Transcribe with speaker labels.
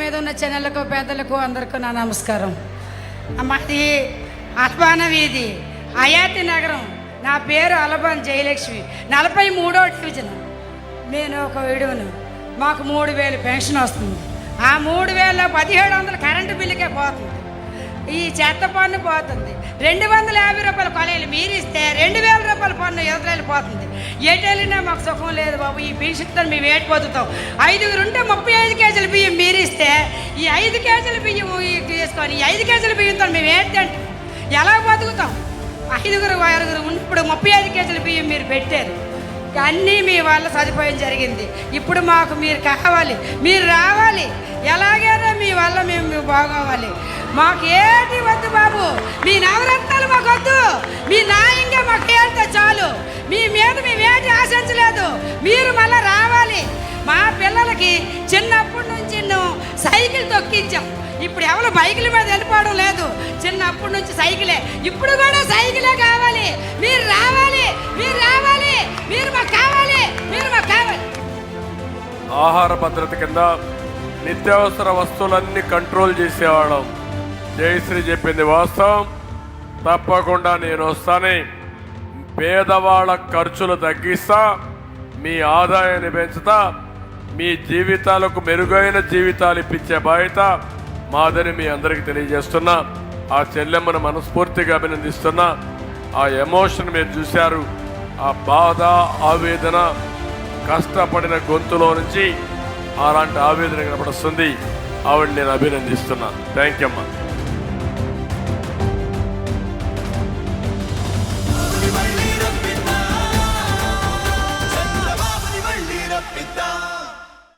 Speaker 1: మీద ఉన్న చెన్నెలకు పెద్దలకు అందరికీ నా నమస్కారం. మాది అల్బాన వీధి, అయాతి నగరం. నా పేరు అలబాన్ జయలక్ష్మి. 43వ డివిజన్. నేను ఒక విడువను. మాకు 3000 పెన్షన్ వస్తుంది. ఆ 3000లో 1700 కరెంటు బిల్లుకే పోతుంది. ఈ చెత్త పన్ను పోతుంది. 250 రూపాయల కొలైలు మీరిస్తే 2000 రూపాయల పన్ను ఎదురు పోతుంది. ఎటు వెళ్ళినా మాకు సుఖం లేదు బాబు. ఈ పెన్షన్తో మేము ఏటు పొందుతాం. 5గురు ఉంటే 35 కేజీల బియ్యం మీరిస్తే ఈ 5 కేజీల బియ్యం తీసుకొని ఈ 5 కేజీల బియ్యంతో మేము ఏటి తింటాం? ఎలా బతుకుతాం? 5గురు ఇప్పుడు 35 కేజీల బియ్యం మీరు పెట్టారు. అన్నీ మీ వల్ల సదుపాయం జరిగింది. ఇప్పుడు మాకు మీరు కావాలి, మీరు రావాలి. ఎలాగైనా మీ వల్ల మేము బాగోవాలి. మాకు ఏటి వద్దు బాబు. మీ నవరత్నాలు మాకు వద్దు. మీ న్యాయంగా మాకు ఏడితే చాలు. మీ మీద మేమేటి ఆశించలేదు. మీరు మళ్ళీ రావాలి. మా పిల్లలకి చిన్నప్పటి నుంచి సైకిల్ తొక్కించాం. ఇప్పుడు ఎవరు బైకుల మీద వెళ్ళిపోవడం లేదు. చిన్నప్పటి నుంచి సైకిలే. ఇప్పుడు కూడా సైకిలే కావాలి. మీరు రావాలి, మీరు రావాలి, మీరు మాకు కావాలి, మీరు మాకు కావాలి.
Speaker 2: ఆహార భద్రత కింద నిత్యావసర వస్తువులన్నీ కంట్రోల్ చేసేవాళ్ళం. జయశ్రీ చెప్పింది వాస్తవం. తప్పకుండా నేను వస్తానే. పేదవాళ్ళ ఖర్చులు తగ్గిస్తా, మీ ఆదాయాన్ని పెంచుతా, మీ జీవితాలకు మెరుగైన జీవితాలు ఇప్పించే బాధ్యత మాదని మీ అందరికీ తెలియజేస్తున్నా. ఆ చెల్లెమ్మను మనస్ఫూర్తిగా అభినందిస్తున్నా. ఆ ఎమోషన్ మీరు చూశారు. ఆ బాధ, ఆవేదన, కష్టపడిన గొంతులో నుంచి అలాంటి ఆవేదన కనపడుస్తుంది. ఆవిడ నేను అభినందిస్తున్నా. థ్యాంక్ యూ అమ్మా.
Speaker 3: చంద్రబాబుని మళ్ళీ రప్పిద్దాం.